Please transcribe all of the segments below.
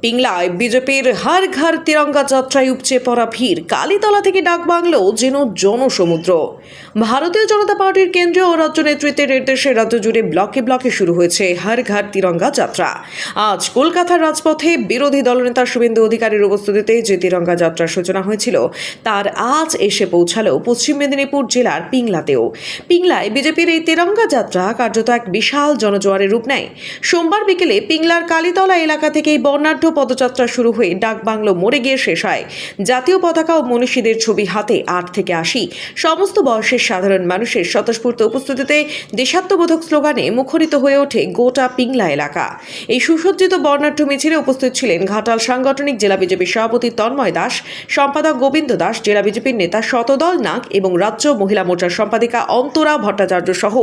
পিংলায় বিজেপির হর ঘর তিরঙ্গা যাত্রায় উপচে পড়া ভিড়। কালীতলা থেকে ডাকবাংলো যেন জনসমুদ্র। ভারতীয় জনতা পার্টির কেন্দ্রীয় ও রাজ্য নেতৃত্বের নির্দেশে রাজ্য জুড়ে ব্লকে ব্লকে শুরু হয়েছে হর ঘর তিরঙ্গা যাত্রা। আজ কলকাতার রাজপথে বিরোধী দলনেতা শুভেন্দু অধিকারীর উপস্থিতিতে যে তিরঙ্গা যাত্রার সূচনা হয়েছিল তার আজ এসে পৌঁছালো পশ্চিম মেদিনীপুর জেলার পিংলাতেও। পিংলায় বিজেপির এই তিরঙ্গা যাত্রা কার্যত এক বিশাল জনজোয়ারের রূপ নেয়। সোমবার বিকেলে পিংলার কালীতলা এলাকা থেকে এই বর্ণাঢ্য পদযাত্রা শুরু হয়ে ডাকবাংলো মোড়ে গিয়ে শেষ হয়। জাতীয় পতাকা ও মনীষীদের ছবি হাতে 8 থেকে 80 সমস্ত বয়সের সাধারণ মানুষের স্বতঃস্ফূর্ত উপস্থিতিতে দেশাত্মবোধক স্লোগানে মুখরিত হয়ে ওঠে গোটা পিংলা এলাকা। এই সুসজ্জিত বর্ণাঢ্য মিছিলে উপস্থিত ছিলেন ঘাটাল সাংগঠনিক জেলা বিজেপির সভাপতি তন্ময় দাস, সম্পাদক গোবিন্দ দাস, জেলা বিজেপির নেতা শতদল নাগ এবং রাজ্য মহিলা মোর্চার সম্পাদিকা অন্তরা ভট্টাচার্য সহ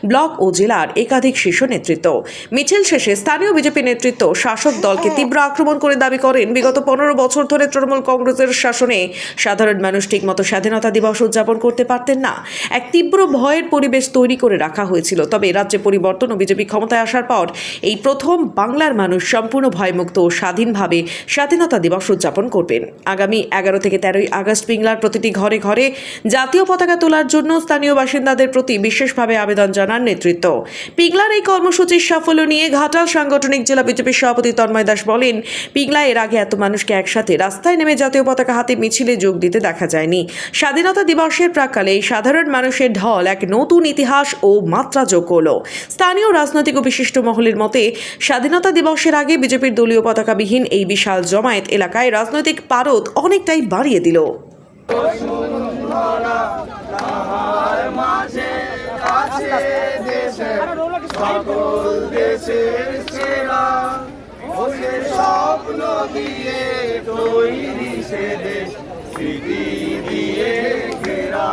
ব্লক ও জেলার একাধিক শীর্ষ নেতৃত্ব। মিছিল শেষে স্থানীয় বিজেপি নেতৃত্ব শাসক দলকে তীব্র আক্রমণ করে দাবি করেন, বিগত 15 বছর ধরে তৃণমূল কংগ্রেসের শাসনে সাধারণ মানুষ ঠিকমতো স্বাধীনতা দিবস উদযাপন করতে পারতেন না। এক তীব্র ভয়ের পরিবেশ তৈরি করে রাখা হয়েছিল। তবে রাজ্যে পরিবর্তন ও বিজেপি ক্ষমতায় আসার পর এই প্রথম বাংলার মানুষ সম্পূর্ণ ভয়মুক্ত ও স্বাধীনভাবে স্বাধীনতা দিবস উদযাপন করবেন। আগামী 11 থেকে 13 আগস্ট পিংলার প্রতিটি ঘরে ঘরে জাতীয় পতাকা তোলার জন্য স্থানীয় বাসিন্দাদের প্রতি বিশেষভাবে আবেদন জানান নেতৃত্ব। পিংলার এই কর্মসূচির সাফল্য নিয়ে ঘাটাল সাংগঠনিক জেলা বিজেপির সভাপতি তন্ময় দাস বলেন, পিংলায় এর আগে এত মানুষকে একসাথে রাস্তায় নেমে জাতীয় পতাকা হাতে মিছিলে যোগ দিতে দেখা যায়নি। স্বাধীনতা দিবসের প্রাক্কালে সাধারণ মানুষের ঢল এক নতুন ইতিহাস ও মাত্রা যোগ হলো। স্থানীয় রাজনৈতিক ও বিশিষ্ট মহলের মতে, স্বাধীনতা দিবসের আগে বিজেপির দলীয় পতাকাবিহীন এই বিশাল জমায়েত এলাকায় রাজনৈতিক পারদ অনেকটাই বাড়িয়ে দিল। স্বপ্ন দিয়ে তৈরি সে দেশ, স্মৃতি দিয়ে ঘেরা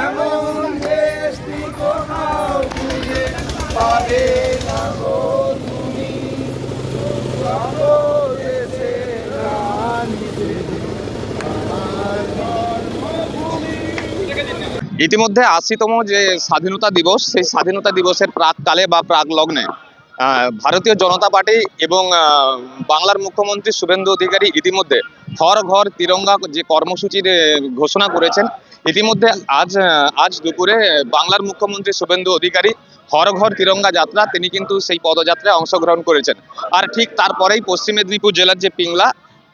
এমন দেশ কোথাও খুঁজে পাবে না গো তুমি। ইতিমধ্যে 80তম যে স্বাধীনতা দিবস, সেই স্বাধীনতা দিবসের প্রাককালে বা প্রাক লগ্নে ভারতীয় জনতা পার্টি এবং বাংলার মুখ্যমন্ত্রী শুভেন্দু অধিকারী ইতিমধ্যে হর ঘর তিরঙ্গা যে কর্মসূচির ঘোষণা করেছেন। ইতিমধ্যে আজ দুপুরে বাংলার মুখ্যমন্ত্রী শুভেন্দু অধিকারী হর ঘর তিরঙ্গা যাত্রা তিনি কিন্তু সেই পদযাত্রায় অংশগ্রহণ করেছেন। আর ঠিক তারপরেই পশ্চিম মেদিনীপুর জেলার যে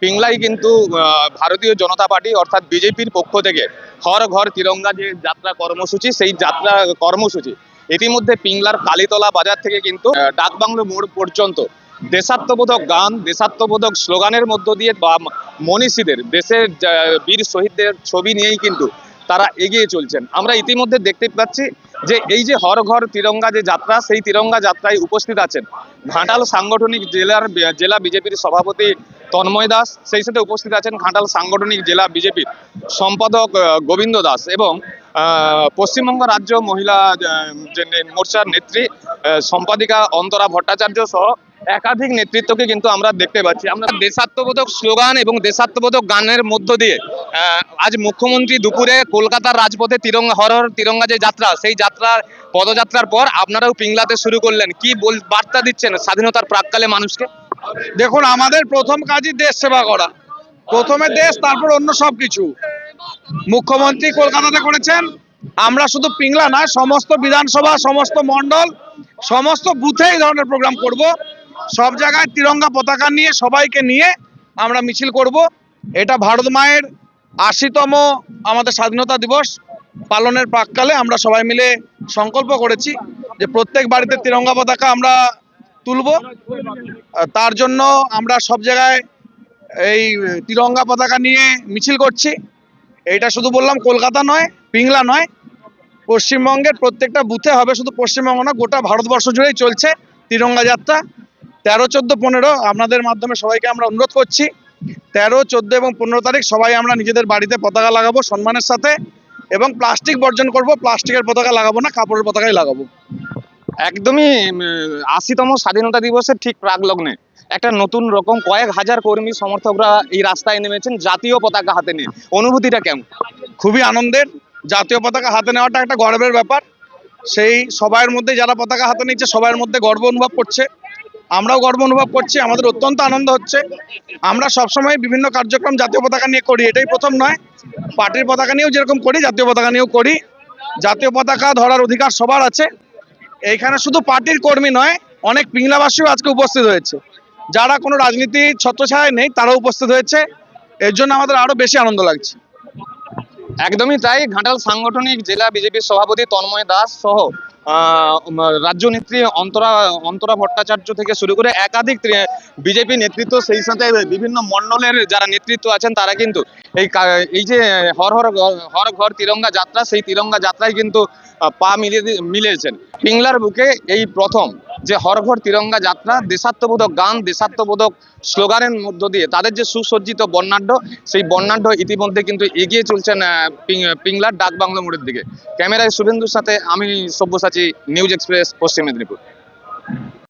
পিংলাই কিন্তু ভারতীয় জনতা পার্টি অর্থাৎ বিজেপির পক্ষ থেকে হর ঘর তিরঙ্গা যে যাত্রা কর্মসূচি, সেই যাত্রা কর্মসূচি ইতিমধ্যে পিংলার কালীতলা বাজার থেকে কিন্তু ডাকবাংলো মোড় পর্যন্ত দেশাত্মবোধক গান, দেশাত্মবোধক স্লোগানের মধ্য দিয়ে বা মনীষীদের, দেশের বীর শহীদদের ছবি নিয়েই কিন্তু তারা এগিয়ে চলছেন। আমরা ইতিমধ্যে দেখতে পাচ্ছি যে এই যে হর ঘর তিরঙ্গা যে যাত্রা, সেই তিরঙ্গা যাত্রায় উপস্থিত আছেন ঘাটাল সাংগঠনিক জেলা বিজেপির সভাপতি তন্ময় দাস, সেই সাথে উপস্থিত আছেন ঘাটাল সাংগঠনিক জেলা বিজেপির সম্পাদক গোবিন্দ দাস এবং পশ্চিমবঙ্গ রাজ্য মহিলা মোর্চার নেত্রী সম্পাদিকা অন্তরা ভট্টাচার্য সহ একাধিক নেতৃত্বকে কিন্তু আমরা দেখতে পাচ্ছি। আমরা দেশাত্মবোধক স্লোগান এবং দেশাত্মবোধক গানের মধ্য দিয়ে আজ মুখ্যমন্ত্রী দুপুরে কলকাতার রাজপথে তিরঙ্গা যে যাত্রা, সেই যাত্রার পদযাত্রার পর আপনারাও পিংলাতে শুরু করলেন। কি বার্তা দিচ্ছেন স্বাধীনতার প্রাককালে মানুষকে? দেখুন, আমাদের প্রথম কাজই দেশ সেবা করা। প্রথমে দেশ, তারপর অন্য সবকিছু। মুখ্যমন্ত্রী কলকাতাতে করেছেন, আমরা শুধু পিংলা নয়, সমস্ত বিধানসভা, সমস্ত মন্ডল, সমস্ত বুথে এই ধরনের প্রোগ্রাম করব। সব জায়গায় তিরঙ্গা পতাকা নিয়ে, সবাইকে নিয়ে আমরা মিছিল করব। এটা ভারত মায়ের 80তম আমাদের স্বাধীনতা দিবস পালনের প্রাককালে আমরা সবাই মিলে সংকল্প করেছি যে প্রত্যেক বাড়িতে তিরঙ্গা পতাকা আমরা তুলব। তার জন্য আমরা সব জায়গায় এই তিরঙ্গা পতাকা নিয়ে মিছিল করছি। এইটা শুধু বললাম কলকাতা নয়, পিংলা নয়, পশ্চিমবঙ্গের প্রত্যেকটা বুথে হবে। শুধু পশ্চিমবঙ্গ না, গোটা ভারতবর্ষ জুড়েই চলছে তিরঙ্গা যাত্রা। 13, 14, 15 আপনাদের মাধ্যমে সবাইকে আমরা অনুরোধ করছি, 13, 14 এবং 15 তারিখ সবাই আমরা নিজেদের বাড়িতে পতাকা লাগাবো সম্মানের সাথে এবং প্লাস্টিক বর্জন করব। প্লাস্টিকের পতাকা লাগাবো না, কাপড়ের পতাকাই লাগাবো। একদমই 80তম স্বাধীনতা দিবসের ঠিক প্রাক লগ্নে একটা নতুন রকম কয়েক হাজার কর্মী সমর্থকরা এই রাস্তায় নেমেছেন জাতীয় পতাকা হাতে নিয়ে। অনুভূতিটা কেমন? খুবই আনন্দের। জাতীয় পতাকা হাতে নেওয়াটা একটা গর্বের ব্যাপার। সেই সবার মধ্যে যারা পতাকা হাতে নিচ্ছে সবার মধ্যে গর্ব অনুভব করছে, আমরাও গর্ব অনুভব করছি, আমাদের অত্যন্ত আনন্দ হচ্ছে। আমরা সবসময় বিভিন্ন কার্যক্রম জাতীয় পতাকা নিয়ে করি, এটাই প্রথম নয়। পার্টির পতাকা নিয়েও যেরকম করি জাতীয় পতাকা নিয়েও করি। জাতীয় পতাকা ধরার অধিকার সবার আছে। এইখানে শুধু পার্টির কর্মী নয়, অনেক পিংলাবাসীও আজকে উপস্থিত হয়েছে, যারা কোনো রাজনীতির ছত্রছায়ায় নেই তারাও উপস্থিত হয়েছে। এর জন্য আমাদের আরো বেশি আনন্দ লাগছে। একদমই তাই। ঘাটাল সাংগঠনিক জেলা বিজেপির সভাপতি তন্ময় দাস সহ রাজ্য নেত্রী অন্তরা ভট্টাচার্য থেকে শুরু করে একাধিক বিজেপি নেতৃত্ব, সেই সাথে বিভিন্ন মণ্ডলের যারা নেতৃত্ব আছেন তারা কিন্তু এই যে হর ঘর তিরঙ্গা যাত্রা, সেই তিরঙ্গা যাত্রায় কিন্তু পা মিলিয়েছেন। পিংলার বুকে এই প্রথম যে হর ঘর তিরঙ্গা যাত্রা, দেশাত্মবোধক গান, দেশাত্মবোধক স্লোগানের মধ্য দিয়ে তাদের যে সুসজ্জিত বর্ণাঢ্য, সেই বর্ণাঢ্য ইতিমধ্যে কিন্তু এগিয়ে চলছেন পিংলার ডাকবাংলো মোড়ের দিকে। ক্যামেরায় শুভেন্দুর সাথে আমি সব্যসাচী, নিউজ এক্সপ্রেস, পশ্চিম মেদিনীপুর।